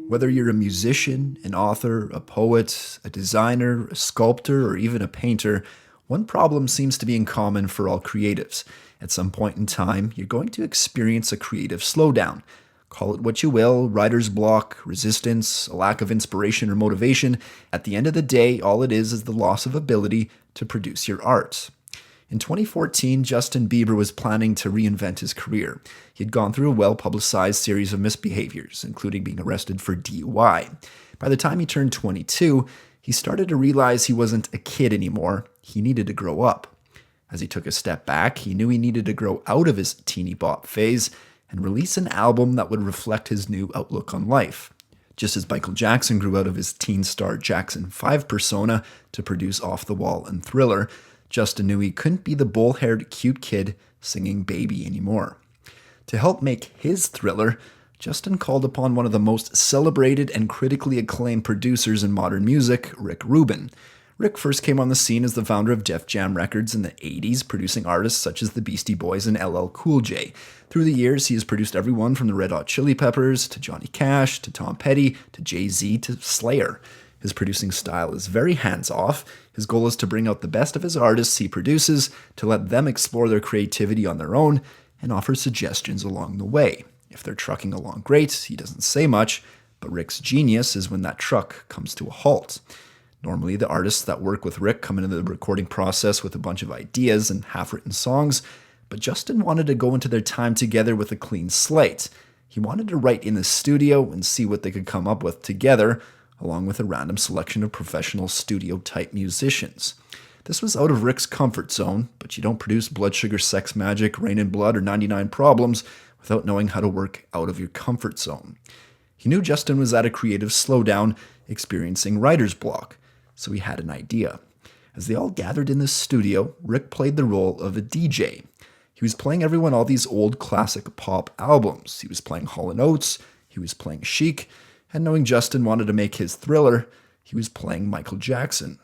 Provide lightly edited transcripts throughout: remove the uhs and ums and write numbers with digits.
Whether you're a musician, an author, a poet, a designer, a sculptor, or even a painter, one problem seems to be in common for all creatives. At some point in time, you're going to experience a creative slowdown. Call it what you will, writer's block, resistance, a lack of inspiration or motivation. At the end of the day, all it is the loss of ability to produce your art. In 2014, Justin Bieber was planning to reinvent his career. He had gone through a well-publicized series of misbehaviors, including being arrested for DUI. By the time he turned 22, he started to realize he wasn't a kid anymore. He needed to grow up. As he took a step back, he knew he needed to grow out of his teeny bop phase and release an album that would reflect his new outlook on life. Just as Michael Jackson grew out of his teen star Jackson 5 persona to produce Off the Wall and Thriller, Justin knew he couldn't be the bull-haired cute kid singing Baby anymore. To help make his Thriller, Justin called upon one of the most celebrated and critically acclaimed producers in modern music, Rick Rubin. Rick first came on the scene as the founder of Def Jam Records in the 80s, producing artists such as the Beastie Boys and LL Cool J. Through the years, he has produced everyone from the Red Hot Chili Peppers, to Johnny Cash, to Tom Petty, to Jay-Z, to Slayer. His producing style is very hands-off. His goal is to bring out the best of his artists he produces, to let them explore their creativity on their own, and offer suggestions along the way. If they're trucking along great, he doesn't say much, but Rick's genius is when that truck comes to a halt. Normally, the artists that work with Rick come into the recording process with a bunch of ideas and half-written songs, but Justin wanted to go into their time together with a clean slate. He wanted to write in the studio and see what they could come up with together, along with a random selection of professional studio-type musicians. This was out of Rick's comfort zone, but you don't produce Blood Sugar Sex Magic, Rain in Blood, or 99 Problems without knowing how to work out of your comfort zone. He knew Justin was at a creative slowdown, experiencing writer's block, so he had an idea. As they all gathered in the studio, Rick played the role of a DJ. He was playing everyone all these old classic pop albums. He was playing Hall & Oates, he was playing Chic, and knowing Justin wanted to make his Thriller, he was playing Michael Jackson.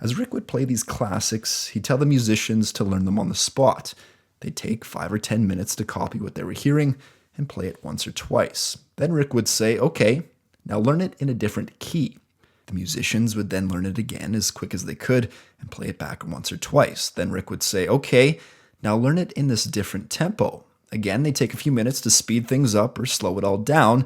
As Rick would play these classics, he'd tell the musicians to learn them on the spot. They'd take 5 or 10 minutes to copy what they were hearing and play it once or twice. Then Rick would say, okay, now learn it in a different key. The musicians would then learn it again as quick as they could and play it back once or twice. Then Rick would say, okay, now learn it in this different tempo. Again, they'd take a few minutes to speed things up or slow it all down.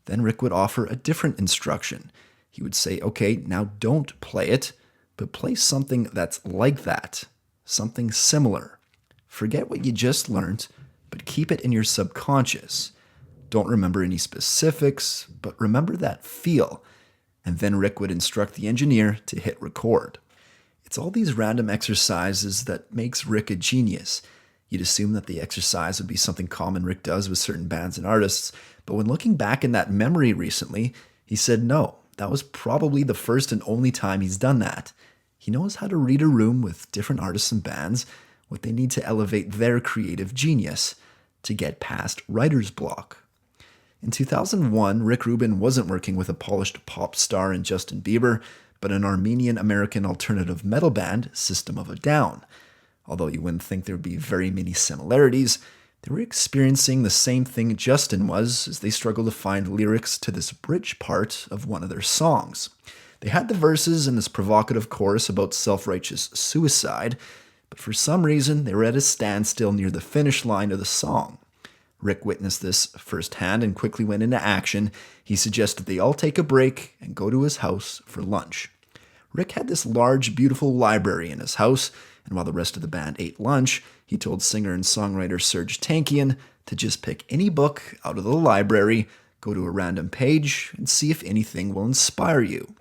Then Rick would offer a different instruction. He would say, okay, now don't play it, but play something that's like that, something similar. Forget what you just learned, but keep it in your subconscious. Don't remember any specifics, but remember that feel. And then Rick would instruct the engineer to hit record. It's all these random exercises that makes Rick a genius. You'd assume that the exercise would be something common Rick does with certain bands and artists, but when looking back in that memory recently, he said no, that was probably the first and only time he's done that. He knows how to read a room with different artists and bands, what they need to elevate their creative genius, to get past writer's block. In 2001, Rick Rubin wasn't working with a polished pop star in Justin Bieber, but an Armenian-American alternative metal band, System of a Down. Although you wouldn't think there would be very many similarities, they were experiencing the same thing Justin was as they struggled to find lyrics to this bridge part of one of their songs. They had the verses and this provocative chorus about self-righteous suicide, but for some reason they were at a standstill near the finish line of the song. Rick witnessed this firsthand and quickly went into action. He suggested they all take a break and go to his house for lunch. Rick had this large, beautiful library in his house, and while the rest of the band ate lunch, he told singer and songwriter Serj Tankian to just pick any book out of the library, go to a random page, and see if anything will inspire you.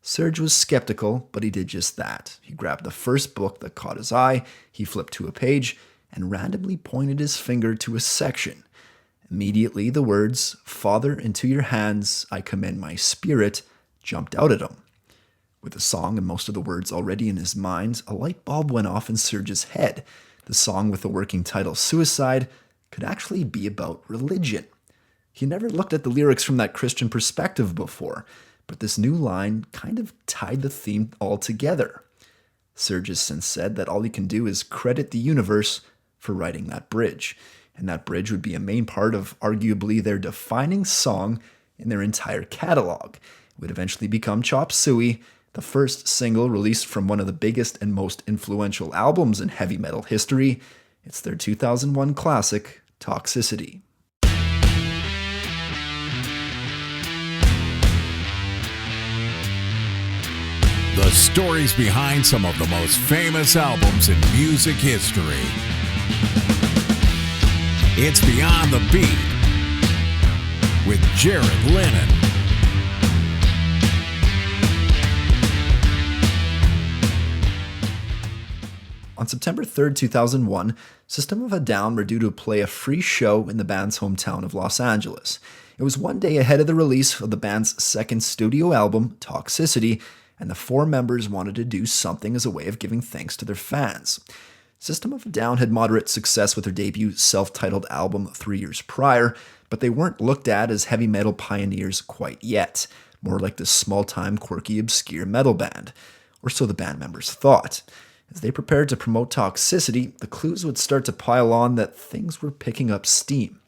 Serj was skeptical, but he did just that. He grabbed the first book that caught his eye, he flipped to a page, and randomly pointed his finger to a section. Immediately, the words, "Father, into your hands I commend my spirit," jumped out at him. With the song and most of the words already in his mind, a light bulb went off in Serj's head. The song with the working title Suicide could actually be about religion. He never looked at the lyrics from that Christian perspective before, but this new line kind of tied the theme all together. Serj has since said that all he can do is credit the universe for writing that bridge, and that bridge would be a main part of arguably their defining song in their entire catalog. It would eventually become Chop Suey, the first single released from one of the biggest and most influential albums in heavy metal history. It's their 2001 classic, Toxicity. The stories behind some of the most famous albums in music history. It's Beyond the Beat with Jared Lennon. On September 3rd, 2001, System of a Down were due to play a free show in the band's hometown of Los Angeles. It was one day ahead of the release of the band's second studio album, Toxicity, and the four members wanted to do something as a way of giving thanks to their fans. System of a Down had moderate success with their debut self-titled album 3 years prior, but they weren't looked at as heavy metal pioneers quite yet, more like this small-time, quirky, obscure metal band, or so the band members thought. As they prepared to promote Toxicity, the clues would start to pile on that things were picking up steam.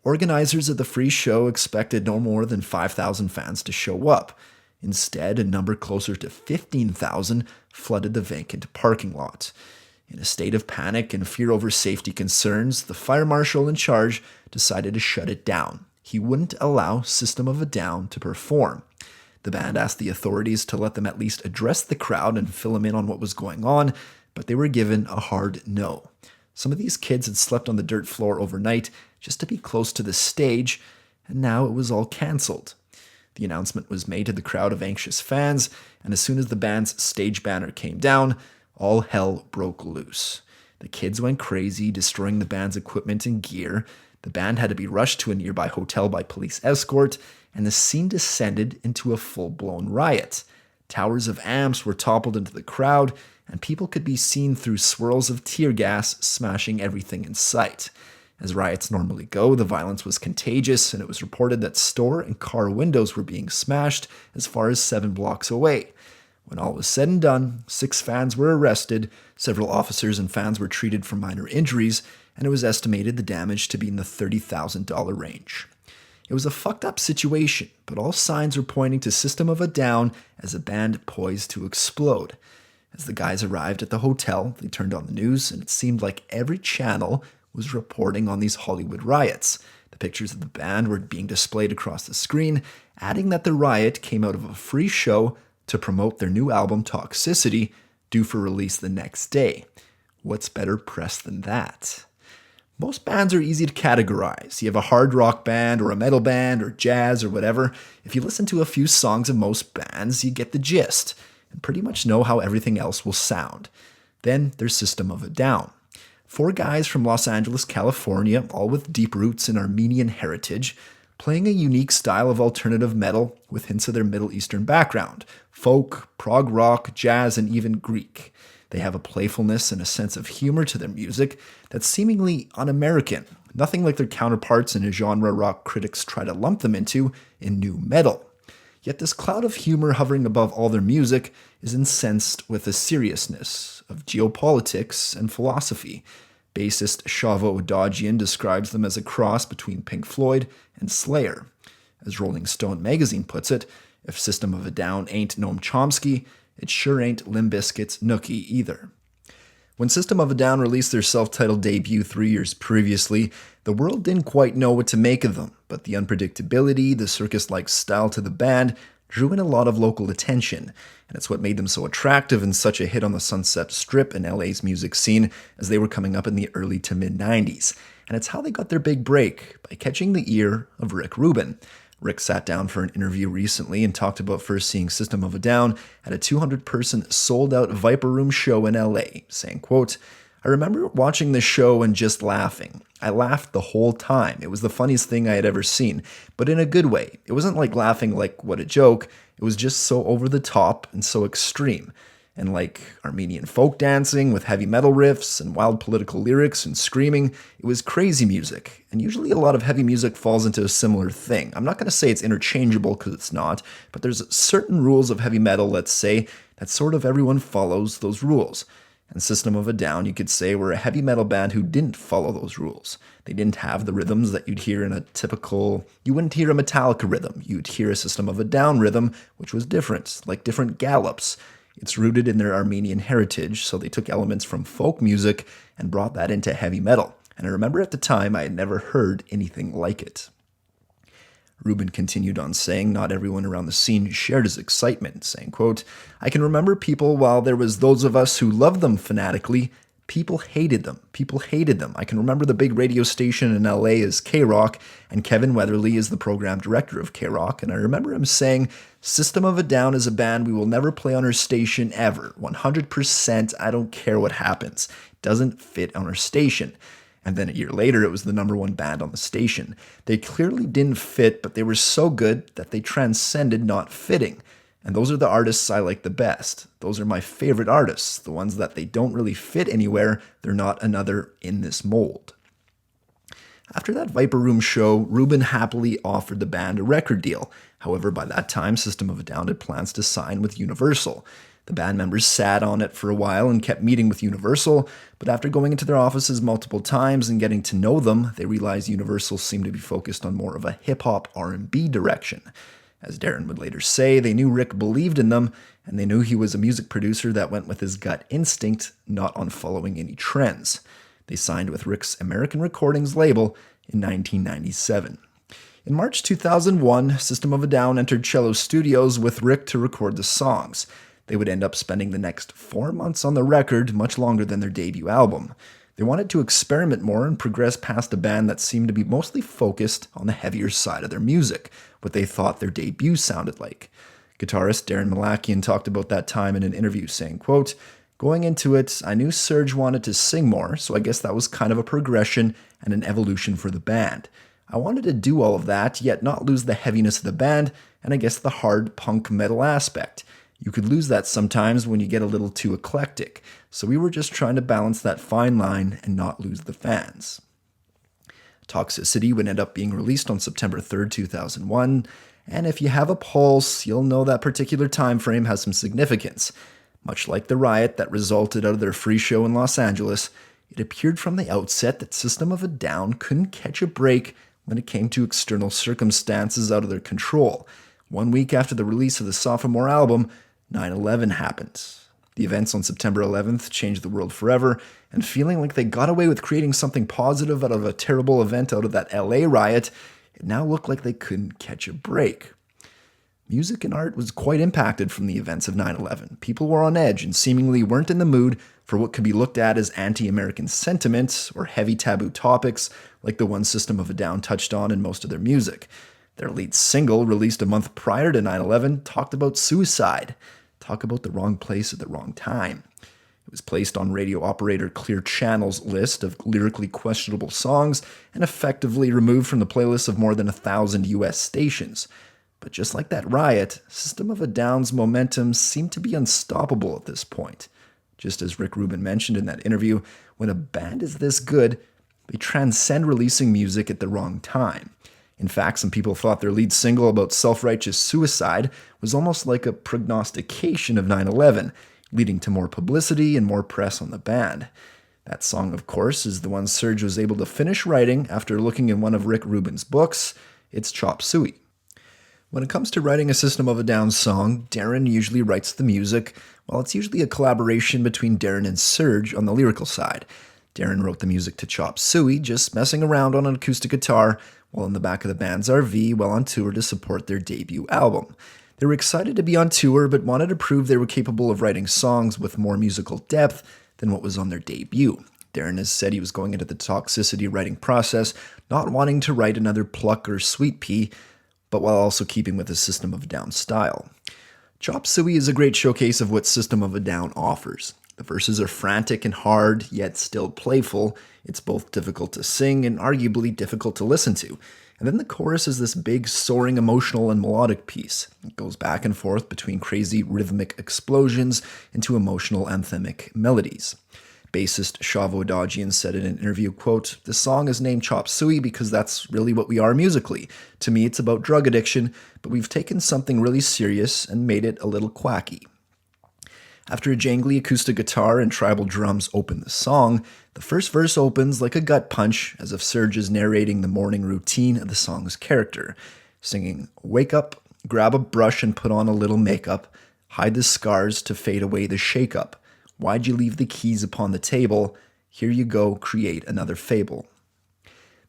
Organizers of the free show expected no more than 5,000 fans to show up. Instead, a number closer to 15,000 flooded the vacant parking lot. In a state of panic and fear over safety concerns, the fire marshal in charge decided to shut it down. He wouldn't allow System of a Down to perform. The band asked the authorities to let them at least address the crowd and fill them in on what was going on, but they were given a hard no. Some of these kids had slept on the dirt floor overnight just to be close to the stage, and now it was all cancelled. The announcement was made to the crowd of anxious fans, and as soon as the band's stage banner came down, all hell broke loose. The kids went crazy, destroying the band's equipment and gear. The band had to be rushed to a nearby hotel by police escort, and the scene descended into a full-blown riot. Towers of amps were toppled into the crowd, and people could be seen through swirls of tear gas smashing everything in sight. As riots normally go, the violence was contagious, and it was reported that store and car windows were being smashed as far as 7 blocks away. When all was said and done, 6 fans were arrested, several officers and fans were treated for minor injuries, and it was estimated the damage to be in the $30,000 range. It was a fucked up situation, but all signs were pointing to System of a Down as a band poised to explode. As the guys arrived at the hotel, they turned on the news, and it seemed like every channel was reporting on these Hollywood riots. The pictures of the band were being displayed across the screen, adding that the riot came out of a free show to promote their new album Toxicity, due for release the next day. What's better press than that? Most bands are easy to categorize. You have a hard rock band or a metal band or jazz or whatever. If you listen to a few songs of most bands, you get the gist and pretty much know how everything else will sound. Then there's System of a Down. 4 guys from Los Angeles, California, all with deep roots in Armenian heritage, playing a unique style of alternative metal with hints of their Middle Eastern background, folk, prog rock, jazz, and even Greek. They have a playfulness and a sense of humor to their music that's seemingly un-American, nothing like their counterparts in a genre rock critics try to lump them into in nu metal. Yet this cloud of humor hovering above all their music is incensed with the seriousness of geopolitics and philosophy. Bassist Shavo Odadjian describes them as a cross between Pink Floyd and Slayer. As Rolling Stone magazine puts it, if System of a Down ain't Noam Chomsky, it sure ain't Limp Bizkit's Nookie either. When System of a Down released their self-titled debut 3 years previously, the world didn't quite know what to make of them, but the unpredictability, the circus-like style to the band drew in a lot of local attention, and it's what made them so attractive and such a hit on the Sunset Strip and LA's music scene as they were coming up in the early to mid-90s. And it's how they got their big break, by catching the ear of Rick Rubin. Rick sat down for an interview recently and talked about first seeing System of a Down at a 200-person sold-out Viper Room show in LA, saying, quote, "I remember watching the show and just laughing. I laughed the whole time. It was the funniest thing I had ever seen, but in a good way. It wasn't like laughing like, what a joke. It was just so over the top and so extreme. And like Armenian folk dancing with heavy metal riffs and wild political lyrics and screaming, it was crazy music. And usually a lot of heavy music falls into a similar thing. I'm not going to say it's interchangeable because it's not, but there's certain rules of heavy metal, let's say, that sort of everyone follows those rules. And System of a Down, you could say, were a heavy metal band who didn't follow those rules. They didn't have the rhythms that you'd hear in a typical... You wouldn't hear a Metallica rhythm. You'd hear a System of a Down rhythm, which was different, like different gallops. It's rooted in their Armenian heritage, so they took elements from folk music and brought that into heavy metal. And I remember at the time I had never heard anything like it. Rubin continued on saying not everyone around the scene shared his excitement, saying, quote, "I can remember people, while there was those of us who loved them fanatically, people hated them. People hated them. I can remember the big radio station in LA is K-Rock, and Kevin Weatherly is the program director of K-Rock, and I remember him saying, System of a Down is a band we will never play on our station ever. 100%, I don't care what happens. It doesn't fit on our station." And then a year later, it was the number one band on the station. They clearly didn't fit, but they were so good that they transcended not fitting. And those are the artists I like the best. Those are my favorite artists, the ones that they don't really fit anywhere. They're not another in this mold. After that Viper Room show, Rubin happily offered the band a record deal. However, by that time, System of a Down had plans to sign with Universal. The band members sat on it for a while and kept meeting with Universal, but after going into their offices multiple times and getting to know them, they realized Universal seemed to be focused on more of a hip-hop R&B direction. As Daron would later say, they knew Rick believed in them, and they knew he was a music producer that went with his gut instinct, not on following any trends. They signed with Rick's American Recordings label in 1997. In March 2001, System of a Down entered Cello Studios with Rick to record the songs. They would end up spending the next 4 months on the record, much longer than their debut album. They wanted to experiment more and progress past a band that seemed to be mostly focused on the heavier side of their music, what they thought their debut sounded like. Guitarist Darren Malakian talked about that time in an interview, saying, quote, "Going into it, I knew Serge wanted to sing more, so I guess that was kind of a progression and an evolution for the band. I wanted to do all of that, yet not lose the heaviness of the band, and I guess the hard punk metal aspect. You could lose that sometimes when you get a little too eclectic, so we were just trying to balance that fine line and not lose the fans." Toxicity would end up being released on September 3rd, 2001, and if you have a pulse, you'll know that particular time frame has some significance. Much like the riot that resulted out of their free show in Los Angeles, it appeared from the outset that System of a Down couldn't catch a break when it came to external circumstances out of their control. 1 week after the release of the sophomore album, 9/11 happened. The events on September 11th changed the world forever, and feeling like they got away with creating something positive out of a terrible event out of that LA riot, it now looked like they couldn't catch a break. Music and art was quite impacted from the events of 9/11. People were on edge and seemingly weren't in the mood for what could be looked at as anti-American sentiments or heavy taboo topics like the one System of a Down touched on in most of their music. Their lead single, released a month prior to 9/11, talked about suicide. Talk about the wrong place at the wrong time. It was placed on radio operator Clear Channel's list of lyrically questionable songs and effectively removed from the playlists of more than 1,000 US stations. But just like that riot, System of a Down's momentum seemed to be unstoppable at this point. Just as Rick Rubin mentioned in that interview, when a band is this good, they transcend releasing music at the wrong time. In fact, some people thought their lead single about self-righteous suicide was almost like a prognostication of 9/11, leading to more publicity and more press on the band. That song, of course, is the one Serge was able to finish writing after looking in one of Rick Rubin's books. It's Chop Suey. When it comes to writing a System of a Down song, Daron usually writes the music, while it's usually a collaboration between Daron and Serge on the lyrical side. Daron wrote the music to Chop Suey, just messing around on an acoustic guitar while in the back of the band's RV while on tour to support their debut album. They were excited to be on tour, but wanted to prove they were capable of writing songs with more musical depth than what was on their debut. Daron has said he was going into the Toxicity writing process not wanting to write another Pluck or Sweet Pea, but while also keeping with the System of a Down style. Chop Suey is a great showcase of what System of a Down offers. The verses are frantic and hard, yet still playful. It's both difficult to sing and arguably difficult to listen to. And then the chorus is this big, soaring, emotional, and melodic piece. It goes back and forth between crazy rhythmic explosions into emotional anthemic melodies. Bassist Shavo Adagian said in an interview, quote, "The song is named Chop Suey because that's really what we are musically. To me, it's about drug addiction, but we've taken something really serious and made it a little quacky." After a jangly acoustic guitar and tribal drums open the song, the first verse opens like a gut punch, as if Serge is narrating the morning routine of the song's character, singing, "Wake up, grab a brush and put on a little makeup, hide the scars to fade away the shake-up. Why'd you leave the keys upon the table? Here you go, create another fable."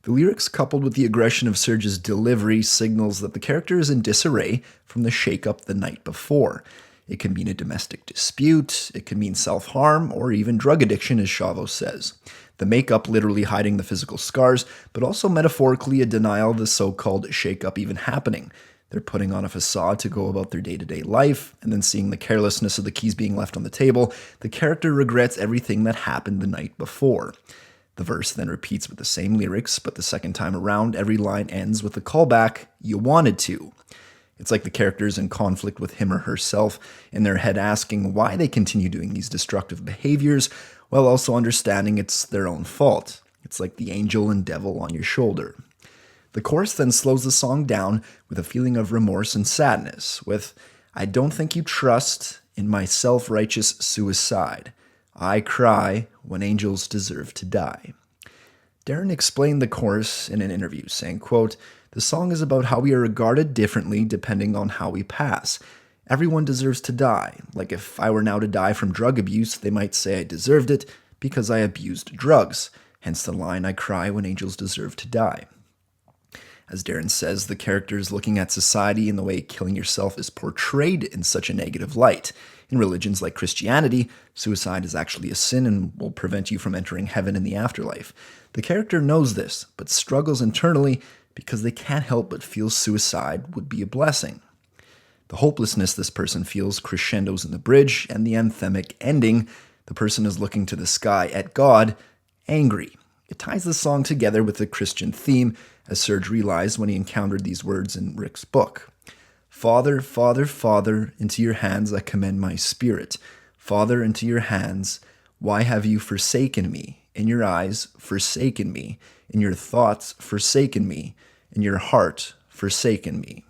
The lyrics, coupled with the aggression of Serge's delivery, signals that the character is in disarray from the shake-up the night before. It can mean a domestic dispute, it can mean self-harm, or even drug addiction, as Chavo says. The makeup literally hiding the physical scars, but also metaphorically a denial of the so-called shake-up even happening. They're putting on a facade to go about their day-to-day life, and then seeing the carelessness of the keys being left on the table, the character regrets everything that happened the night before. The verse then repeats with the same lyrics, but the second time around, every line ends with a callback, "You wanted to." It's like the character's in conflict with him or herself, in their head asking why they continue doing these destructive behaviors, while also understanding it's their own fault. It's like the angel and devil on your shoulder. The chorus then slows the song down with a feeling of remorse and sadness, with, "I don't think you trust in my self-righteous suicide. I cry when angels deserve to die." Daron explained the chorus in an interview, saying, quote, "The song is about how we are regarded differently depending on how we pass. Everyone deserves to die. Like if I were now to die from drug abuse, they might say I deserved it because I abused drugs. Hence the line, 'I cry when angels deserve to die.'" As Daron says, the character is looking at society and the way killing yourself is portrayed in such a negative light. In religions like Christianity, suicide is actually a sin and will prevent you from entering heaven in the afterlife. The character knows this, but struggles internally because they can't help but feel suicide would be a blessing. The hopelessness this person feels crescendos in the bridge, and the anthemic ending, the person is looking to the sky at God, angry. It ties the song together with the Christian theme, as Serge realized when he encountered these words in Rick's book. "Father, Father, Father, into your hands I commend my spirit. Father, into your hands, why have you forsaken me? In your eyes, forsaken me. In your thoughts, forsaken me. In your heart, forsaken me."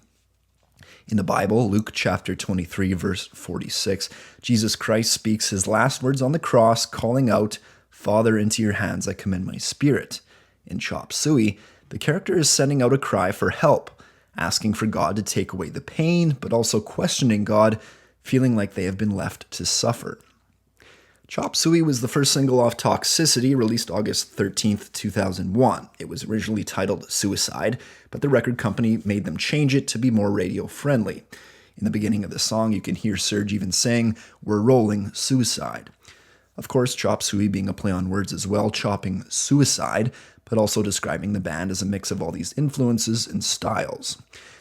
In the Bible, Luke chapter 23, verse 46, Jesus Christ speaks his last words on the cross, calling out, "Father, into your hands I commend my spirit." In Chop Suey, the character is sending out a cry for help, asking for God to take away the pain, but also questioning God, feeling like they have been left to suffer. Chop Suey was the first single off Toxicity, released August 13th, 2001. It was originally titled Suicide, but the record company made them change it to be more radio-friendly. In the beginning of the song, you can hear Serge even saying, "We're rolling suicide." Of course, Chop Suey being a play on words as well, chopping suicide, but also describing the band as a mix of all these influences and styles.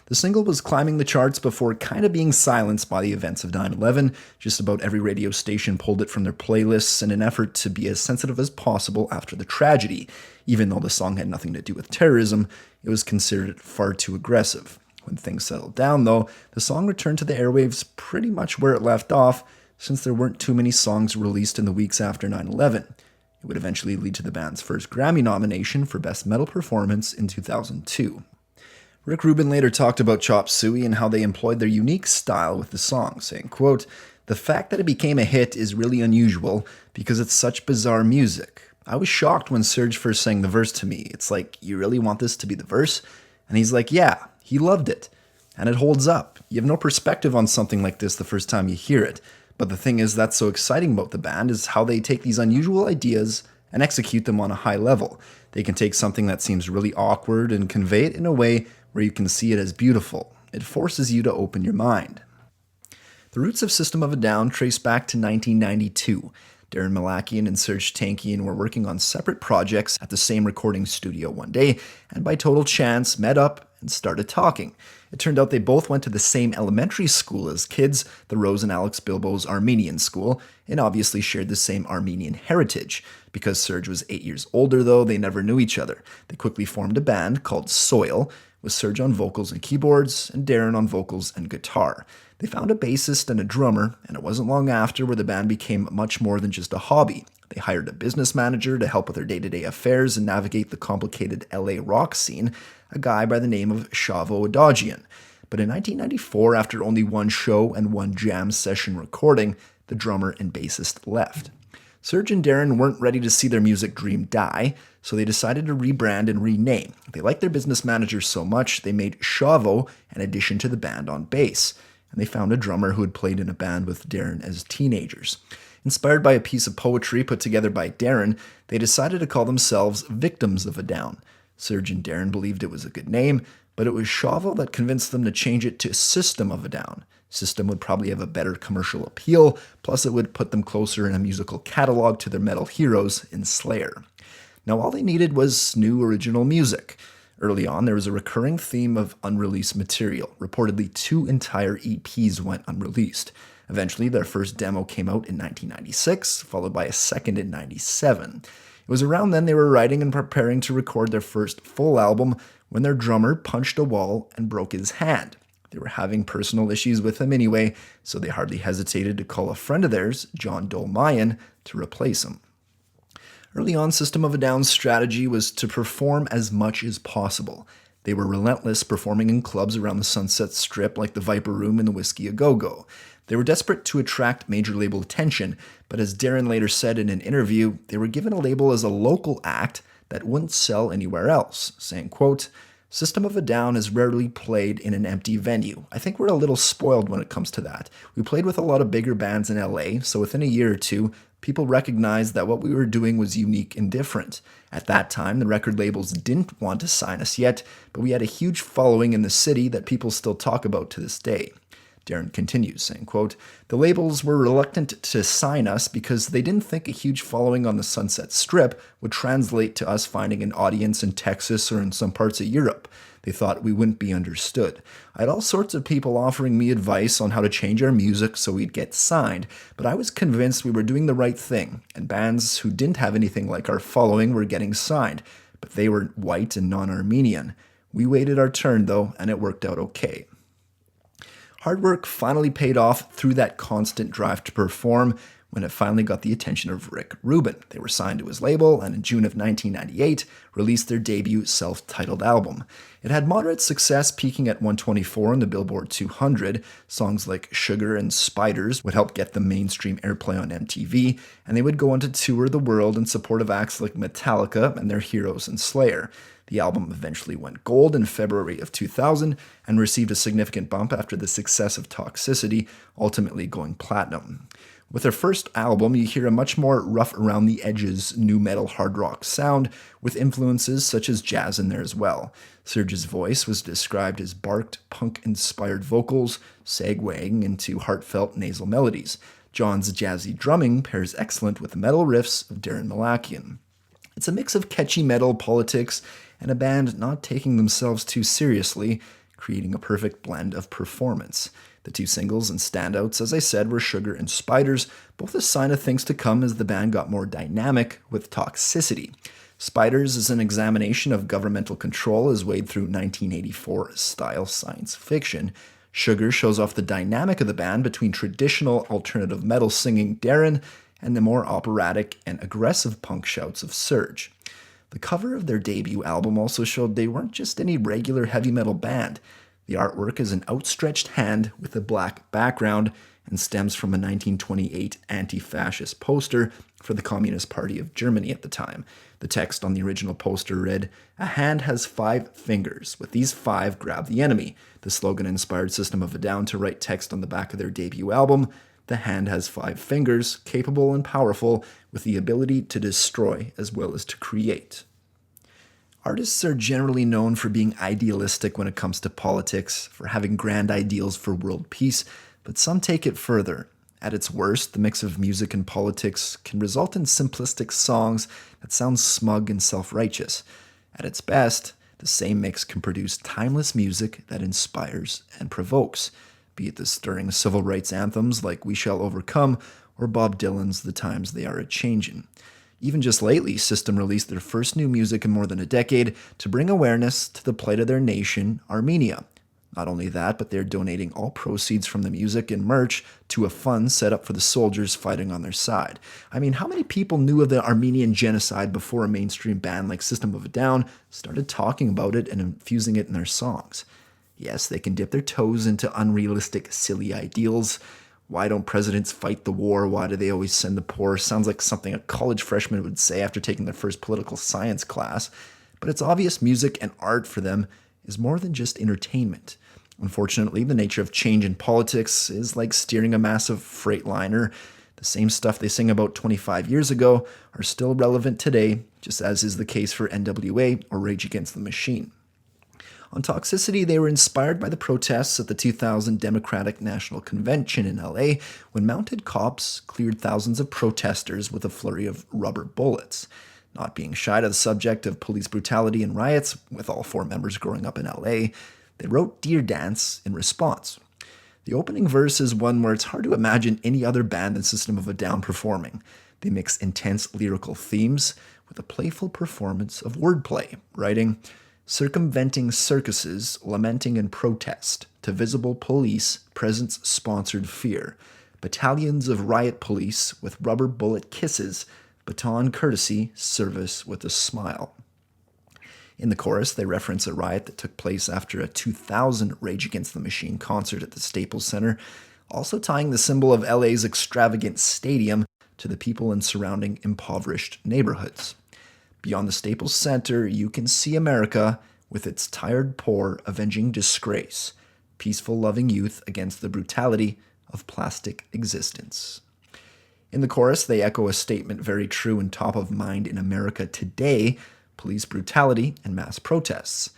The single was climbing the charts before kind of being silenced by the events of 9/11. Just about every radio station pulled it from their playlists in an effort to be as sensitive as possible after the tragedy. Even though the song had nothing to do with terrorism, it was considered far too aggressive. When things settled down, though, the song returned to the airwaves pretty much where it left off, since there weren't too many songs released in the weeks after 9/11. It would eventually lead to the band's first Grammy nomination for Best Metal Performance in 2002. Rick Rubin later talked about Chop Suey and how they employed their unique style with the song, saying, quote, "The fact that it became a hit is really unusual because it's such bizarre music. I was shocked when Serge first sang the verse to me. It's like, you really want this to be the verse?" And he's like, yeah, he loved it. And it holds up. You have no perspective on something like this the first time you hear it. But the thing is that's so exciting about the band is how they take these unusual ideas and execute them on a high level. They can take something that seems really awkward and convey it in a way where you can see it as beautiful. It forces you to open your mind. The roots of System of a Down trace back to 1992. Darren Malakian and Serge Tankian were working on separate projects at the same recording studio one day, and by total chance met up and started talking. It turned out they both went to the same elementary school as kids, the Rose and Alex Bilbo's Armenian school, and obviously shared the same Armenian heritage. Because Serge was 8 years older, though, they never knew each other. They quickly formed a band called Soil, with Serge on vocals and keyboards, and Daron on vocals and guitar. They found a bassist and a drummer, and it wasn't long after where the band became much more than just a hobby. They hired a business manager to help with their day-to-day affairs and navigate the complicated LA rock scene, a guy by the name of Chavo Adagian. But in 1994, after only one show and one jam session recording, the drummer and bassist left. Serge and Daron weren't ready to see their music dream die, so they decided to rebrand and rename. They liked their business manager so much, they made Chavo an addition to the band on bass, and they found a drummer who had played in a band with Daron as teenagers. Inspired by a piece of poetry put together by Daron, they decided to call themselves Victims of a Down. Serge and Daron believed it was a good name, but it was Chavo that convinced them to change it to System of a Down. System would probably have a better commercial appeal, plus it would put them closer in a musical catalog to their metal heroes in Slayer. Now all they needed was new original music. Early on, there was a recurring theme of unreleased material. Reportedly, 2 entire EPs went unreleased. Eventually, their first demo came out in 1996, followed by a second in 1997. It was around then they were writing and preparing to record their first full album when their drummer punched a wall and broke his hand. They were having personal issues with him anyway, so they hardly hesitated to call a friend of theirs, John Dolmayan, to replace him. Early on, System of a Down's strategy was to perform as much as possible. They were relentless, performing in clubs around the Sunset Strip like the Viper Room and the Whiskey A Go-Go. They were desperate to attract major label attention, but as Daron later said in an interview, they were given a label as a local act that wouldn't sell anywhere else, saying, quote, "System of a Down is rarely played in an empty venue. I think we're a little spoiled when it comes to that. We played with a lot of bigger bands in LA, so within a year or two, people recognized that what we were doing was unique and different. At that time, the record labels didn't want to sign us yet, but we had a huge following in the city that people still talk about to this day." Daron continues, saying, quote, "The labels were reluctant to sign us because they didn't think a huge following on the Sunset Strip would translate to us finding an audience in Texas or in some parts of Europe. They thought we wouldn't be understood. I had all sorts of people offering me advice on how to change our music so we'd get signed, but I was convinced we were doing the right thing, and bands who didn't have anything like our following were getting signed, but they were white and non-Armenian. We waited our turn, though, and it worked out okay." Hard work finally paid off through that constant drive to perform when it finally got the attention of Rick Rubin. They were signed to his label and in June of 1998 released their debut self-titled album. It had moderate success, peaking at 124 on the Billboard 200. Songs like Sugar and Spiders would help get them mainstream airplay on MTV, and they would go on to tour the world in support of acts like Metallica and their heroes in Slayer. The album eventually went gold in February of 2000 and received a significant bump after the success of Toxicity, ultimately going platinum. With their first album, you hear a much more rough around the edges nu metal hard rock sound, with influences such as jazz in there as well. Serge's voice was described as barked, punk-inspired vocals, segueing into heartfelt nasal melodies. John's jazzy drumming pairs excellent with the metal riffs of Daron Malakian. It's a mix of catchy metal, politics, and a band not taking themselves too seriously, creating a perfect blend of performance. The 2 singles and standouts, as I said, were Sugar and Spiders, both a sign of things to come as the band got more dynamic with Toxicity. Spiders is an examination of governmental control as weighed through 1984-style science fiction. Sugar shows off the dynamic of the band between traditional alternative metal singing Daron and the more operatic and aggressive punk shouts of Serge. The cover of their debut album also showed they weren't just any regular heavy metal band. The artwork is an outstretched hand with a black background and stems from a 1928 anti-fascist poster for the Communist Party of Germany at the time. The text on the original poster read, "A hand has 5 fingers. With these 5, grab the enemy." The slogan inspired System of a Down to write text on the back of their debut album, "The hand has 5 fingers, capable and powerful, with the ability to destroy as well as to create." Artists are generally known for being idealistic when it comes to politics, for having grand ideals for world peace, but some take it further. At its worst, the mix of music and politics can result in simplistic songs that sound smug and self-righteous. At its best, the same mix can produce timeless music that inspires and provokes, be it the stirring civil rights anthems like We Shall Overcome or Bob Dylan's The Times They Are A-Changin'. Even just lately, System released their first new music in more than a decade to bring awareness to the plight of their nation, Armenia. Not only that, but they're donating all proceeds from the music and merch to a fund set up for the soldiers fighting on their side. I mean, how many people knew of the Armenian genocide before a mainstream band like System of a Down started talking about it and infusing it in their songs? Yes, they can dip their toes into unrealistic, silly ideals. Why don't presidents fight the war? Why do they always send the poor? Sounds like something a college freshman would say after taking their first political science class. But it's obvious music and art for them is more than just entertainment. Unfortunately, the nature of change in politics is like steering a massive freight liner. The same stuff they sing about 25 years ago are still relevant today, just as is the case for NWA or Rage Against the Machine. On Toxicity, they were inspired by the protests at the 2000 Democratic National Convention in LA when mounted cops cleared thousands of protesters with a flurry of rubber bullets. Not being shy to the subject of police brutality and riots, with all four members growing up in LA, they wrote Dear Dance in response. The opening verse is one where it's hard to imagine any other band than System of a Down performing. They mix intense lyrical themes with a playful performance of wordplay, writing, circumventing circuses, lamenting and protest, to visible police, presence-sponsored fear, battalions of riot police with rubber bullet kisses, baton courtesy, service with a smile. In the chorus, they reference a riot that took place after a 2000 Rage Against the Machine concert at the Staples Center, also tying the symbol of LA's extravagant stadium to the people in surrounding impoverished neighborhoods. Beyond the Staples Center, you can see America with its tired poor avenging disgrace, peaceful loving youth against the brutality of plastic existence. In the chorus, they echo a statement very true and top of mind in America today: police brutality and mass protests.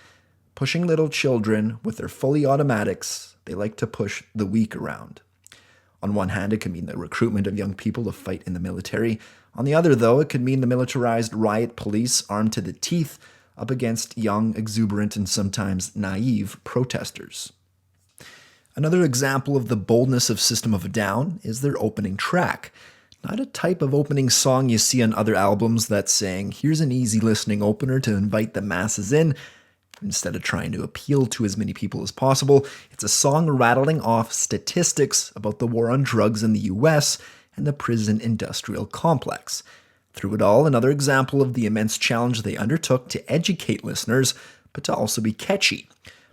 Pushing little children with their fully automatics, they like to push the weak around. On one hand, it can mean the recruitment of young people to fight in the military. On the other, though, it could mean the militarized riot police armed to the teeth up against young, exuberant, and sometimes naive protesters. Another example of the boldness of System of a Down is their opening track. Not a type of opening song you see on other albums that's saying, here's an easy listening opener to invite the masses in. Instead of trying to appeal to as many people as possible, it's a song rattling off statistics about the war on drugs in the US and the prison industrial complex. Through it all, another example of the immense challenge they undertook to educate listeners, but to also be catchy.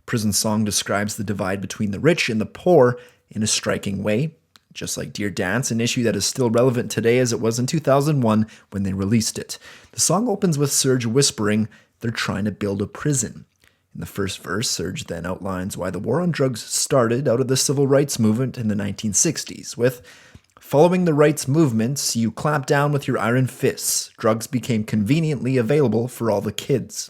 Prison Song describes the divide between the rich and the poor in a striking way, just like Dear Dance, an issue that is still relevant today as it was in 2001 when they released it. The song opens with Serge whispering, they're trying to build a prison. In the first verse, Serge then outlines why the war on drugs started out of the civil rights movement in the 1960s, with, following the rights movements, you clamped down with your iron fists. Drugs became conveniently available for all the kids.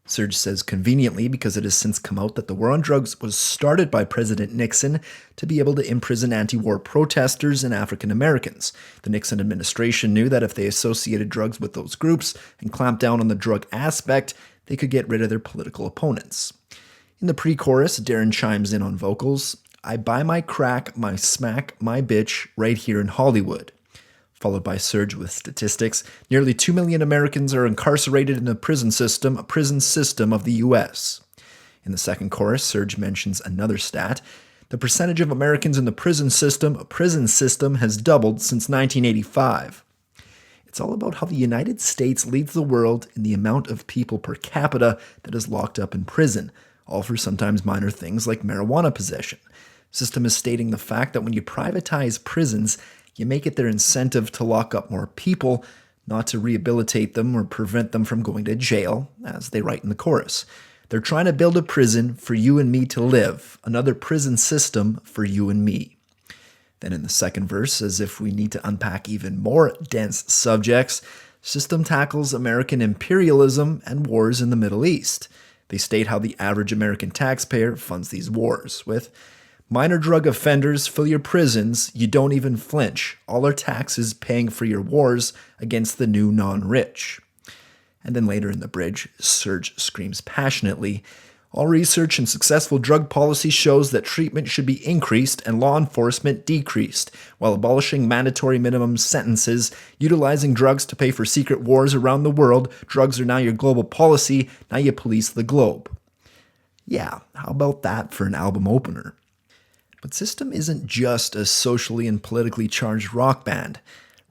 Serge says conveniently because it has since come out that the war on drugs was started by President Nixon to be able to imprison anti-war protesters and African Americans. The Nixon administration knew that if they associated drugs with those groups and clamped down on the drug aspect, they could get rid of their political opponents. In the pre-chorus, Daron chimes in on vocals, I buy my crack, my smack, my bitch right here in Hollywood. Followed by Serge with statistics. Nearly 2 million Americans are incarcerated in a prison system of the US. In the second chorus, Serge mentions another stat. The percentage of Americans in the prison system has doubled since 1985. It's all about how the United States leads the world in the amount of people per capita that is locked up in prison, all for sometimes minor things like marijuana possession. System is stating the fact that when you privatize prisons, you make it their incentive to lock up more people, not to rehabilitate them or prevent them from going to jail, as they write in the chorus. They're trying to build a prison for you and me to live, another prison system for you and me. Then in the second verse, as if we need to unpack even more dense subjects, System tackles American imperialism and wars in the Middle East. They state how the average American taxpayer funds these wars, with minor drug offenders fill your prisons, you don't even flinch. All our taxes paying for your wars against the new non-rich. And then later in the bridge, Serge screams passionately, all research and successful drug policy shows that treatment should be increased and law enforcement decreased, while abolishing mandatory minimum sentences, utilizing drugs to pay for secret wars around the world. Drugs are now your global policy, now you police the globe. Yeah, how about that for an album opener? But System isn't just a socially and politically charged rock band.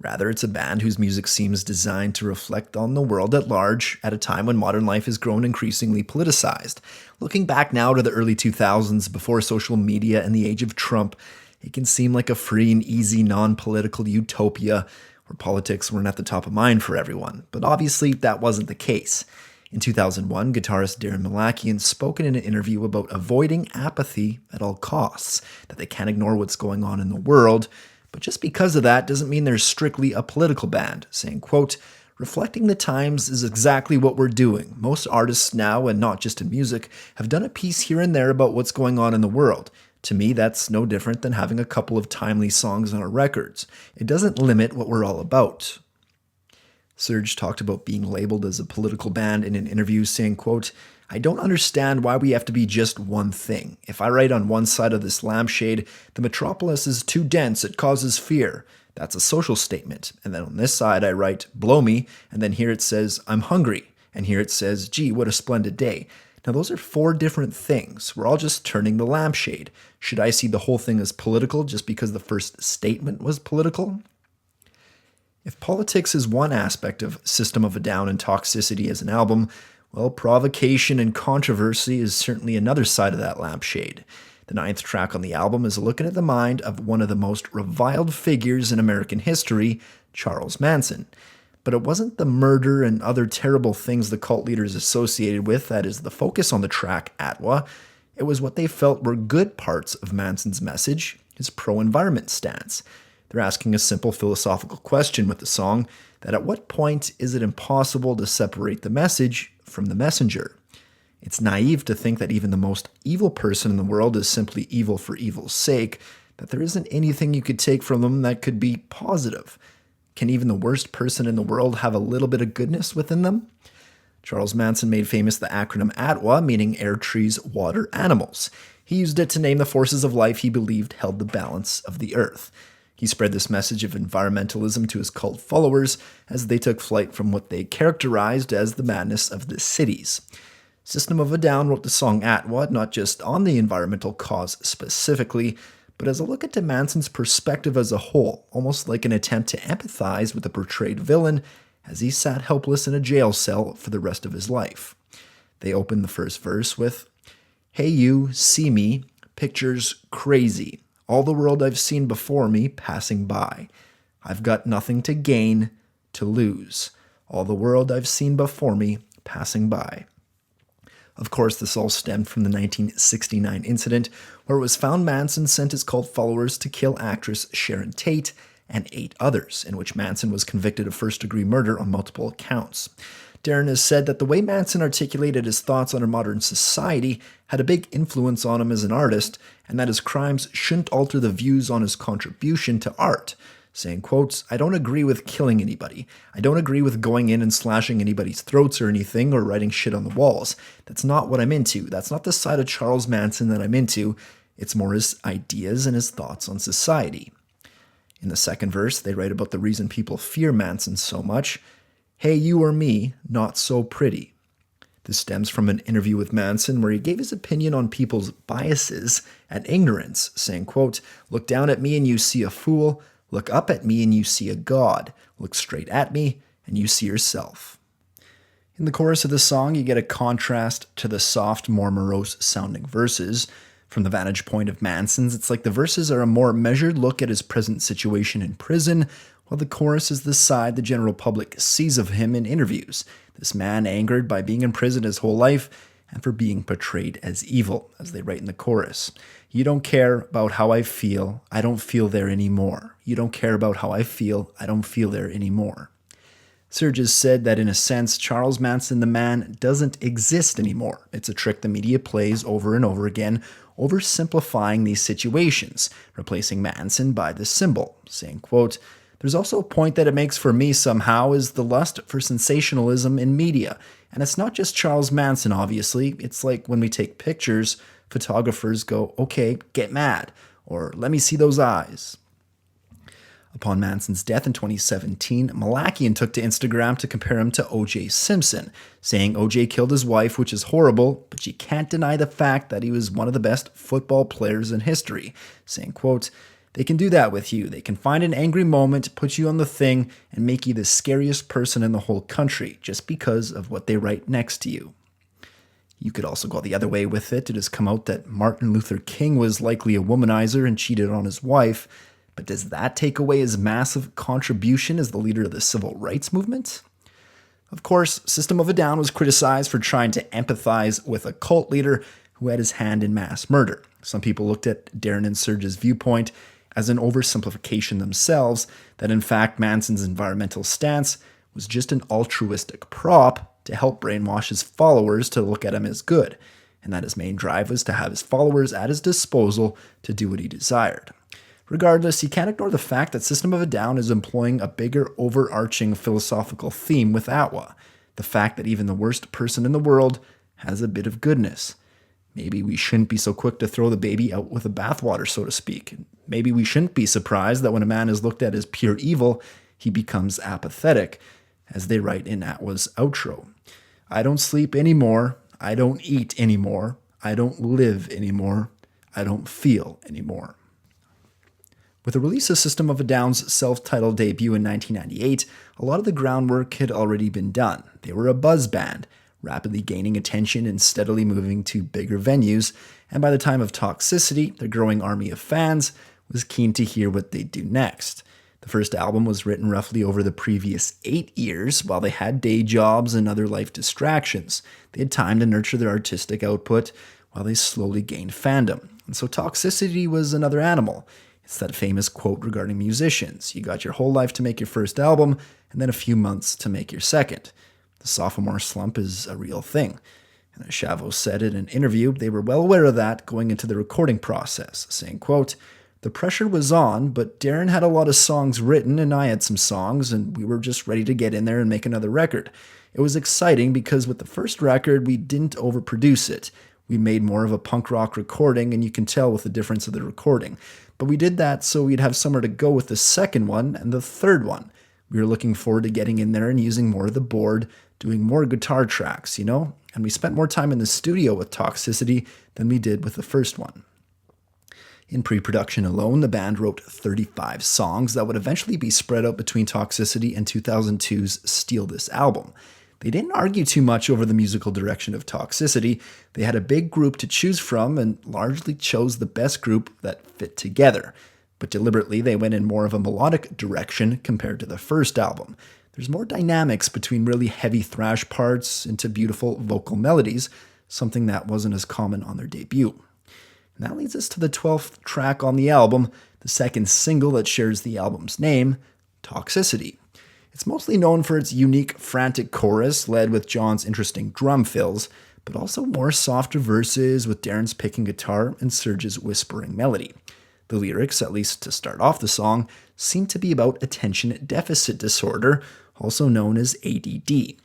Rather, it's a band whose music seems designed to reflect on the world at large at a time when modern life has grown increasingly politicized. Looking back now to the early 2000s, before social media and the age of Trump, it can seem like a free and easy non-political utopia where politics weren't at the top of mind for everyone. But obviously, that wasn't the case. In 2001, guitarist Daron Malakian spoke in an interview about avoiding apathy at all costs, that they can't ignore what's going on in the world, but just because of that doesn't mean they're strictly a political band, saying, quote, "Reflecting the times is exactly what we're doing. Most artists now, and not just in music, have done a piece here and there about what's going on in the world. To me, that's no different than having a couple of timely songs on our records. It doesn't limit what we're all about." Serge talked about being labeled as a political band in an interview, saying, quote, "I don't understand why we have to be just one thing. If I write on one side of this lampshade, the metropolis is too dense, it causes fear. That's a social statement. And then on this side I write, blow me, and then here it says, I'm hungry. And here it says, gee, what a splendid day. Now those are four different things. We're all just turning the lampshade. Should I see the whole thing as political just because the first statement was political?" If politics is one aspect of System of a Down and Toxicity as an album, well, provocation and controversy is certainly another side of that lampshade. The ninth track on the album is looking at the mind of one of the most reviled figures in American history, Charles Manson. But it wasn't the murder and other terrible things the cult leaders associated with that is the focus on the track ATWA. It was what they felt were good parts of Manson's message, his pro-environment stance. They're asking a simple philosophical question with the song, that at what point is it impossible to separate the message from the messenger? It's naive to think that even the most evil person in the world is simply evil for evil's sake, that there isn't anything you could take from them that could be positive. Can even the worst person in the world have a little bit of goodness within them? Charles Manson made famous the acronym ATWA, meaning air, trees, water, animals. He used it to name the forces of life he believed held the balance of the earth. He spread this message of environmentalism to his cult followers as they took flight from what they characterized as the madness of the cities. System of a Down wrote the song ATWA not just on the environmental cause specifically, but as a look at Manson's perspective as a whole, almost like an attempt to empathize with the portrayed villain as he sat helpless in a jail cell for the rest of his life. They opened the first verse with, "Hey you, see me, pictures crazy. All the world I've seen before me passing by. I've got nothing to gain, to lose. All the world I've seen before me passing by." Of course, this all stemmed from the 1969 incident where it was found Manson sent his cult followers to kill actress Sharon Tate and 8 others, in which Manson was convicted of first-degree murder on multiple accounts. Daron has said that the way Manson articulated his thoughts on our modern society had a big influence on him as an artist, and that his crimes shouldn't alter the views on his contribution to art, saying, quotes, "I don't agree with killing anybody. I don't agree with going in and slashing anybody's throats or anything or writing shit on the walls. That's not what I'm into. That's not the side of Charles Manson that I'm into. It's more his ideas and his thoughts on society." In the second verse, they write about the reason people fear Manson so much. "Hey, you or me, not so pretty." This stems from an interview with Manson where he gave his opinion on people's biases and ignorance, saying, quote, "Look down at me and you see a fool. Look up at me and you see a god. Look straight at me and you see yourself." In the chorus of the song, you get a contrast to the soft, more morose-sounding verses. From the vantage point of Manson's, it's like the verses are a more measured look at his present situation in prison, while the chorus is the side the general public sees of him in interviews. This man angered by being in prison his whole life and for being portrayed as evil, as they write in the chorus. "You don't care about how I feel, I don't feel there anymore. You don't care about how I feel, I don't feel there anymore." Serge has said that in a sense, Charles Manson the man doesn't exist anymore. It's a trick the media plays over and over again, oversimplifying these situations, replacing Manson by the symbol, saying, quote, "There's also a point that it makes for me somehow is the lust for sensationalism in media. And it's not just Charles Manson, obviously. It's like when we take pictures, photographers go, okay, get mad, or let me see those eyes." Upon Manson's death in 2017, Malakian took to Instagram to compare him to O.J. Simpson, saying O.J. killed his wife, which is horrible, but you can't deny the fact that he was one of the best football players in history, saying, quote, They can do that with you. They can find an angry moment, put you on the thing, and make you the scariest person in the whole country just because of what they write next to you. You could also go the other way with it. It has come out that Martin Luther King was likely a womanizer and cheated on his wife. But does that take away his massive contribution as the leader of the civil rights movement? Of course, System of a Down was criticized for trying to empathize with a cult leader who had his hand in mass murder. Some people looked at Daron and Serge's viewpoint as an oversimplification themselves, that in fact Manson's environmental stance was just an altruistic prop to help brainwash his followers to look at him as good, and that his main drive was to have his followers at his disposal to do what he desired. Regardless, you can't ignore the fact that System of a Down is employing a bigger overarching philosophical theme with ATWA, the fact that even the worst person in the world has a bit of goodness. Maybe we shouldn't be so quick to throw the baby out with the bathwater, so to speak. Maybe we shouldn't be surprised that when a man is looked at as pure evil, he becomes apathetic, as they write in ATWA's outro. I don't sleep anymore. I don't eat anymore. I don't live anymore. I don't feel anymore. With the release of System of a Down's self-titled debut in 1998, a lot of the groundwork had already been done. They were a buzz band, rapidly gaining attention and steadily moving to bigger venues, and by the time of Toxicity, their growing army of fans was keen to hear what they'd do next. The first album was written roughly over the previous 8 years while they had day jobs and other life distractions. They had time to nurture their artistic output while they slowly gained fandom. And so Toxicity was another animal. It's that famous quote regarding musicians. You got your whole life to make your first album and then a few months to make your second. The sophomore slump is a real thing. And as Chavo said in an interview, they were well aware of that going into the recording process, saying, quote, "The pressure was on, but Daron had a lot of songs written and I had some songs, and we were just ready to get in there and make another record. It was exciting because with the first record, we didn't overproduce it. We made more of a punk rock recording, and you can tell with the difference of the recording. But we did that so we'd have somewhere to go with the second one and the third one. We were looking forward to getting in there and using more of the board, doing more guitar tracks, you know? And we spent more time in the studio with Toxicity than we did with the first one." In pre-production alone, the band wrote 35 songs that would eventually be spread out between Toxicity and 2002's Steal This album. They didn't argue too much over the musical direction of Toxicity. They had a big group to choose from and largely chose the best group that fit together. But deliberately, they went in more of a melodic direction compared to the first album. There's more dynamics between really heavy thrash parts into beautiful vocal melodies, something that wasn't as common on their debut. And that leads us to the 12th track on the album, the second single that shares the album's name, Toxicity. It's mostly known for its unique, frantic chorus, led with John's interesting drum fills, but also more softer verses with Daron's picking guitar and Serge's whispering melody. The lyrics, at least to start off the song, seem to be about attention deficit disorder, also known as ADD.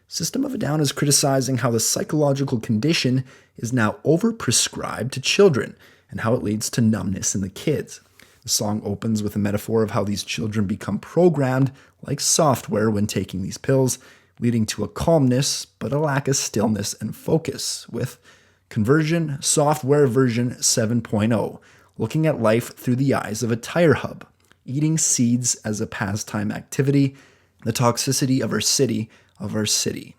System of a Down is criticizing how the psychological condition is now overprescribed to children and how it leads to numbness in the kids. The song opens with a metaphor of how these children become programmed like software when taking these pills, leading to a calmness but a lack of stillness and focus, with Conversion Software version 7.0, looking at life through the eyes of a tire hub, eating seeds as a pastime activity, the toxicity of our city.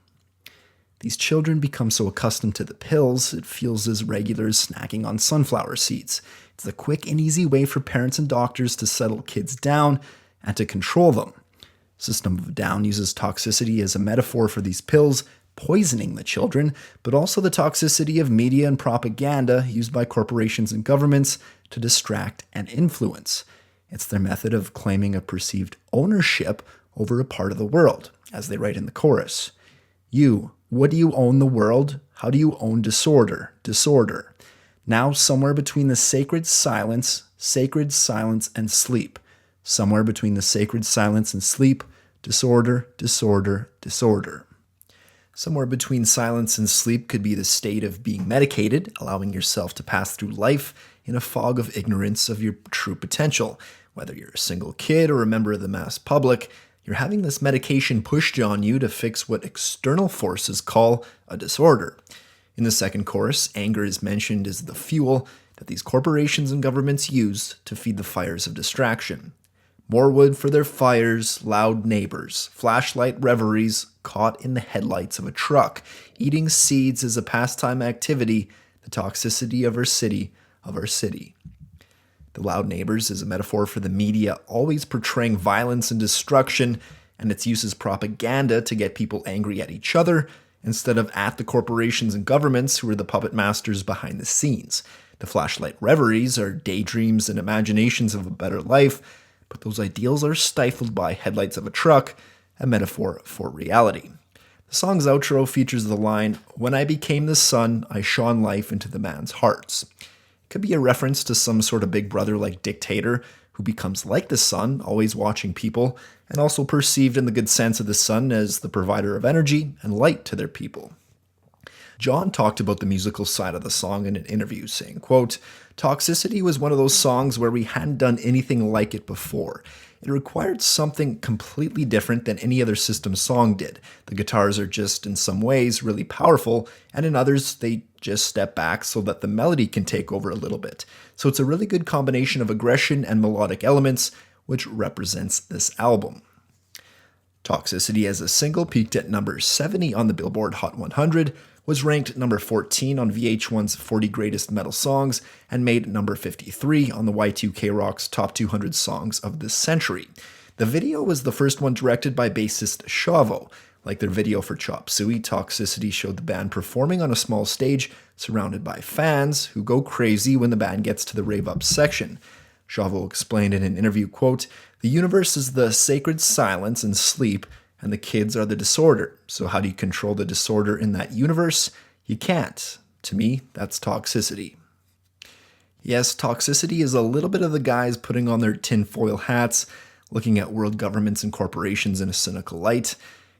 These children become so accustomed to the pills, it feels as regular as snacking on sunflower seeds. It's the quick and easy way for parents and doctors to settle kids down and to control them. System of a Down uses toxicity as a metaphor for these pills poisoning the children, but also the toxicity of media and propaganda used by corporations and governments to distract and influence. It's their method of claiming a perceived ownership over a part of the world, as they write in the chorus. You, what do you own the world? How do you own disorder? Disorder. Now somewhere between the sacred silence, and sleep. Somewhere between the sacred silence and sleep, disorder, disorder, disorder. Somewhere between silence and sleep could be the state of being medicated, allowing yourself to pass through life in a fog of ignorance of your true potential. Whether you're a single kid or a member of the mass public, you're having this medication pushed on you to fix what external forces call a disorder. In the second chorus, anger is mentioned as the fuel, that these corporations and governments use to feed the fires of distraction. More wood for their fires, loud neighbors, flashlight reveries, caught in the headlights of a truck, eating seeds as a pastime activity, the toxicity of our city, The loud neighbors is a metaphor for the media always portraying violence and destruction, and its use as propaganda to get people angry at each other, instead of at the corporations and governments who are the puppet masters behind the scenes. The flashlight reveries are daydreams and imaginations of a better life, but those ideals are stifled by headlights of a truck, a metaphor for reality. The song's outro features the line, "When I became the sun, I shone life into the man's hearts." It could be a reference to some sort of big brother-like dictator who becomes like the sun, always watching people, and also perceived in the good sense of the sun as the provider of energy and light to their people. John talked about the musical side of the song in an interview, saying, quote, "Toxicity was one of those songs where we hadn't done anything like it before. It required something completely different than any other System song did. The guitars are just, in some ways, really powerful, and in others, they just step back so that the melody can take over a little bit. So it's a really good combination of aggression and melodic elements, which represents this album." Toxicity as a single peaked at number 70 on the Billboard Hot 100, was ranked number 14 on VH1's 40 Greatest Metal Songs, and made number 53 on the Y2K Rock's Top 200 Songs of this Century. The video was the first one directed by bassist Chavo. Like their video for Chop Suey, Toxicity showed the band performing on a small stage surrounded by fans who go crazy when the band gets to the rave-up section. Chavo explained in an interview, quote, "The universe is the sacred silence and sleep, and the kids are the disorder. So how do you control the disorder in that universe? You can't. To me, that's toxicity." Yes, toxicity is a little bit of the guys putting on their tinfoil hats, looking at world governments and corporations in a cynical light.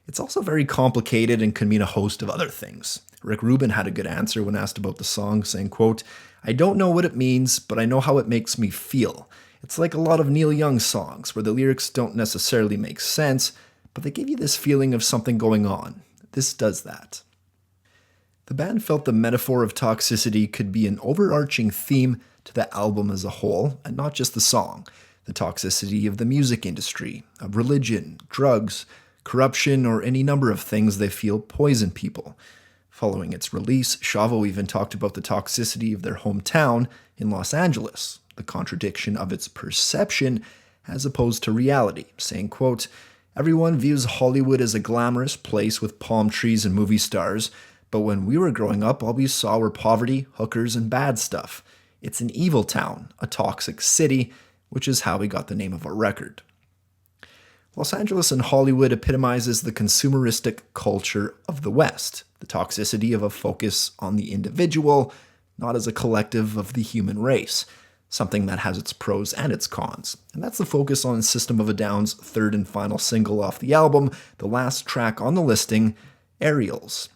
It's also very complicated and can mean a host of other things. Rick Rubin had a good answer when asked about the song, saying, quote, "I don't know what it means, but I know how it makes me feel. It's like a lot of Neil Young songs, where the lyrics don't necessarily make sense, but they give you this feeling of something going on. This does that." The band felt the metaphor of toxicity could be an overarching theme to the album as a whole, and not just the song. The toxicity of the music industry, of religion, drugs, corruption, or any number of things they feel poison people. Following its release, Chavo even talked about the toxicity of their hometown in Los Angeles, the contradiction of its perception as opposed to reality, saying, quote, "Everyone views Hollywood as a glamorous place with palm trees and movie stars, but when we were growing up, all we saw were poverty, hookers, and bad stuff. It's an evil town, a toxic city, which is how we got the name of our record." Los Angeles and Hollywood epitomizes the consumeristic culture of the West, the toxicity of a focus on the individual, not as a collective of the human race, something that has its pros and its cons. And that's the focus on System of a Down's third and final single off the album, the last track on the listing, Aerials.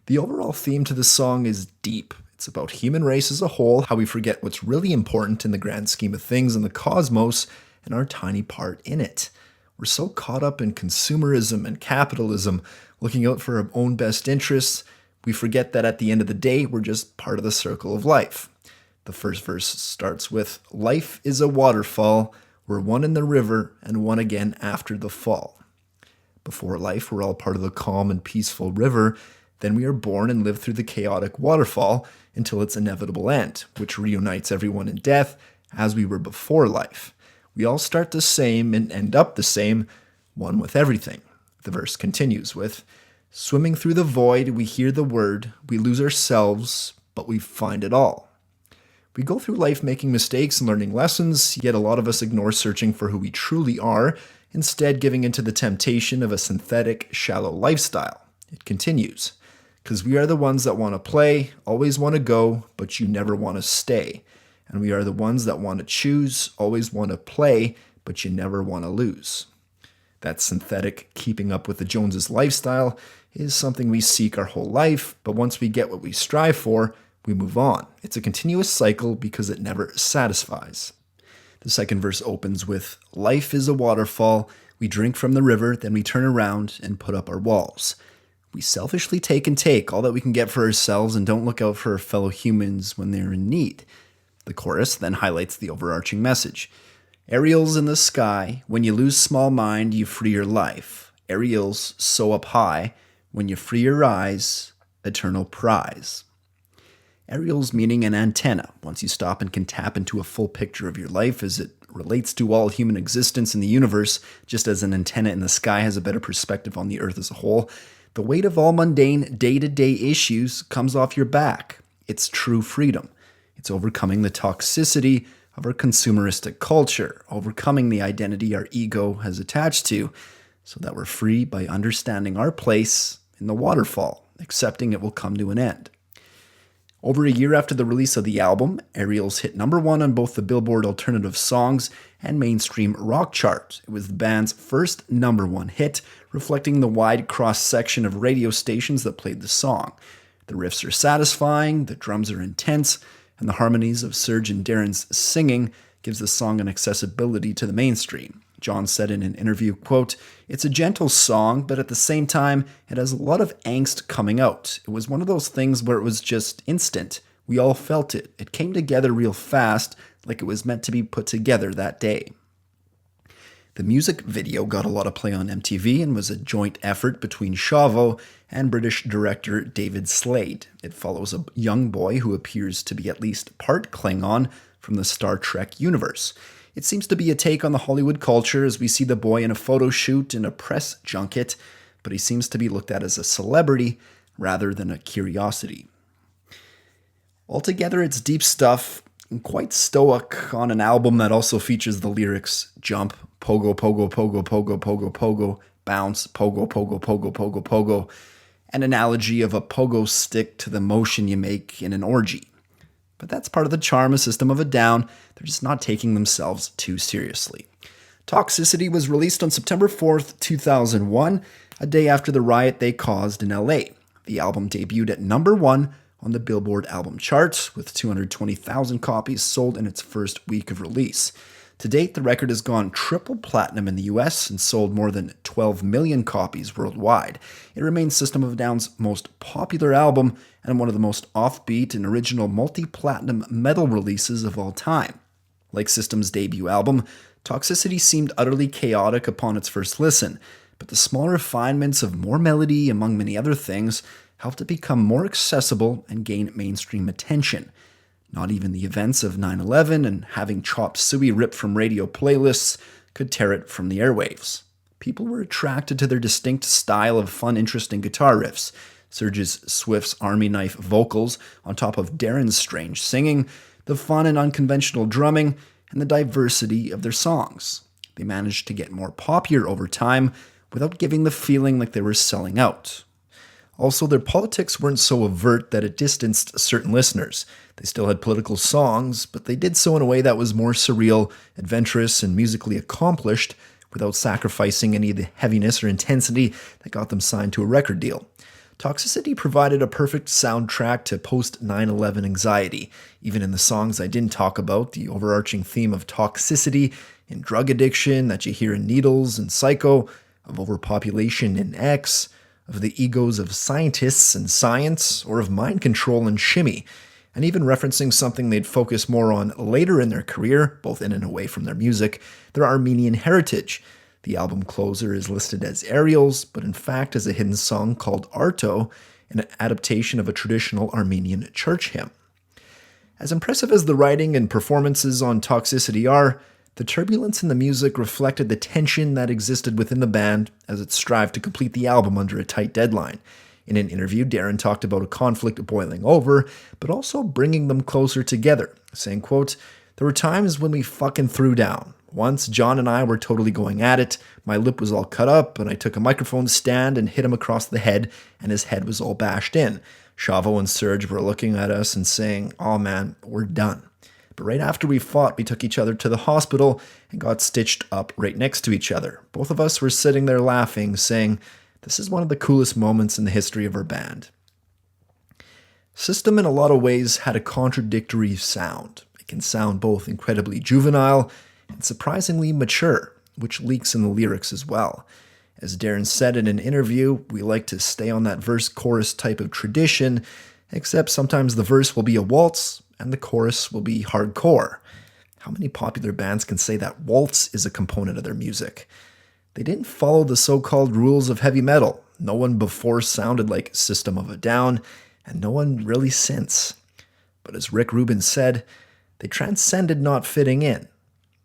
The overall theme to the song is deep. It's about human race as a whole, how we forget what's really important in the grand scheme of things in the cosmos, and our tiny part in it. We're so caught up in consumerism and capitalism, looking out for our own best interests, we forget that at the end of the day, we're just part of the circle of life. The first verse starts with, "Life is a waterfall, we're one in the river and one again after the fall." Before life, we're all part of the calm and peaceful river, then we are born and live through the chaotic waterfall until its inevitable end, which reunites everyone in death as we were before life. We all start the same and end up the same, one with everything. The verse continues with, "Swimming through the void, we hear the word, we lose ourselves, but we find it all." We go through life making mistakes and learning lessons, yet a lot of us ignore searching for who we truly are, instead giving into the temptation of a synthetic, shallow lifestyle. It continues, "Because we are the ones that want to play, always want to go, but you never want to stay. And we are the ones that want to choose, always want to play, but you never want to lose." That synthetic keeping up with the Joneses lifestyle is something we seek our whole life, but once we get what we strive for, we move on. It's a continuous cycle because it never satisfies. The second verse opens with, "Life is a waterfall, we drink from the river, then we turn around and put up our walls." We selfishly take all that we can get for ourselves and don't look out for our fellow humans when they're in need. The chorus then highlights the overarching message. Aerials in the sky, when you lose small mind, you free your life. Aerials so up high, when you free your eyes, eternal prize. Aerials meaning an antenna. Once you stop and can tap into a full picture of your life as it relates to all human existence in the universe, just as an antenna in the sky has a better perspective on the earth as a whole, the weight of all mundane day-to-day issues comes off your back. It's true freedom. It's overcoming the toxicity of our consumeristic culture, overcoming the identity our ego has attached to, so that we're free by understanding our place in the waterfall, accepting it will come to an end. Over a year after the release of the album, Aerials hit number 1 on both the Billboard Alternative Songs and Mainstream Rock chart. It was the band's first number 1 hit, reflecting the wide cross-section of radio stations that played the song. The riffs are satisfying, the drums are intense, and the harmonies of Serge and Daron's singing gives the song an accessibility to the mainstream. John said in an interview, quote, "It's a gentle song, but at the same time, it has a lot of angst coming out. It was one of those things where it was just instant. We all felt it. It came together real fast, like it was meant to be put together that day." The music video got a lot of play on MTV and was a joint effort between Chavo and British director David Slade. It follows a young boy who appears to be at least part Klingon from the Star Trek universe. It seems to be a take on the Hollywood culture as we see the boy in a photo shoot and a press junket, but he seems to be looked at as a celebrity rather than a curiosity. Altogether, it's deep stuff, and quite stoic on an album that also features the lyrics jump, pogo, pogo, pogo, pogo, pogo, pogo, bounce, pogo, pogo, pogo, pogo, pogo, an analogy of a pogo stick to the motion you make in an orgy. But that's part of the charm, a System of a Down. They're just not taking themselves too seriously. Toxicity was released on September 4th, 2001, a day after the riot they caused in LA. The album debuted at number 1 on the Billboard album chart, with 220,000 copies sold in its first week of release. To date, the record has gone triple platinum in the US and sold more than 12 million copies worldwide. It remains System of a Down's most popular album and one of the most offbeat and original multi-platinum metal releases of all time. Like System's debut album, Toxicity seemed utterly chaotic upon its first listen, but the small refinements of more melody, among many other things, helped it become more accessible and gain mainstream attention. Not even the events of 9/11 and having chopped Suey ripped from radio playlists could tear it from the airwaves. People were attracted to their distinct style of fun, interesting guitar riffs, Serge's Swift's army knife vocals on top of Daron's strange singing, the fun and unconventional drumming, and the diversity of their songs. They managed to get more popular over time without giving the feeling like they were selling out. Also, their politics weren't so overt that it distanced certain listeners. They still had political songs, but they did so in a way that was more surreal, adventurous, and musically accomplished without sacrificing any of the heaviness or intensity that got them signed to a record deal. Toxicity provided a perfect soundtrack to post-9/11 anxiety. Even in the songs I didn't talk about, the overarching theme of toxicity and drug addiction that you hear in Needles and Psycho, of overpopulation in X, of the egos of scientists and science, or of mind control and shimmy, and even referencing something they'd focus more on later in their career, both in and away from their music, their Armenian heritage. The album closer is listed as Aerials, but in fact is a hidden song called Arto, an adaptation of a traditional Armenian church hymn. As impressive as the writing and performances on Toxicity are, the turbulence in the music reflected the tension that existed within the band as it strived to complete the album under a tight deadline. In an interview, Daron talked about a conflict boiling over, but also bringing them closer together, saying, quote, "There were times when we fucking threw down. Once, John and I were totally going at it. My lip was all cut up, and I took a microphone stand and hit him across the head, and his head was all bashed in. Chavo and Serge were looking at us and saying, 'Oh man, we're done.' But right after we fought, we took each other to the hospital and got stitched up right next to each other. Both of us were sitting there laughing, saying, 'This is one of the coolest moments in the history of our band.'" System in a lot of ways had a contradictory sound. It can sound both incredibly juvenile and surprisingly mature, which leaks in the lyrics as well. As Daron said in an interview, "We like to stay on that verse-chorus type of tradition, except sometimes the verse will be a waltz, and the chorus will be hardcore. How many popular bands can say that Waltz is a component of their music? They didn't follow the so-called rules of heavy metal. No one before sounded like System of a Down, and no one really since. But as Rick Rubin said, they transcended not fitting in.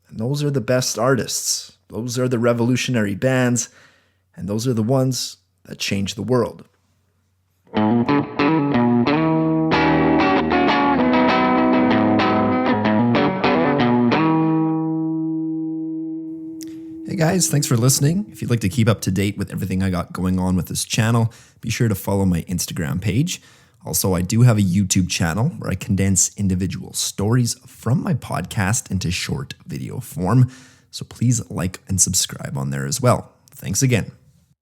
And those are the best artists. Those are the revolutionary bands. And those are the ones that change the world. Hey guys, thanks for listening. If you'd like to keep up to date with everything I got going on with this channel, be sure to follow my Instagram page. Also, I do have a YouTube channel where I condense individual stories from my podcast into short video form. So please like and subscribe on there as well. Thanks again.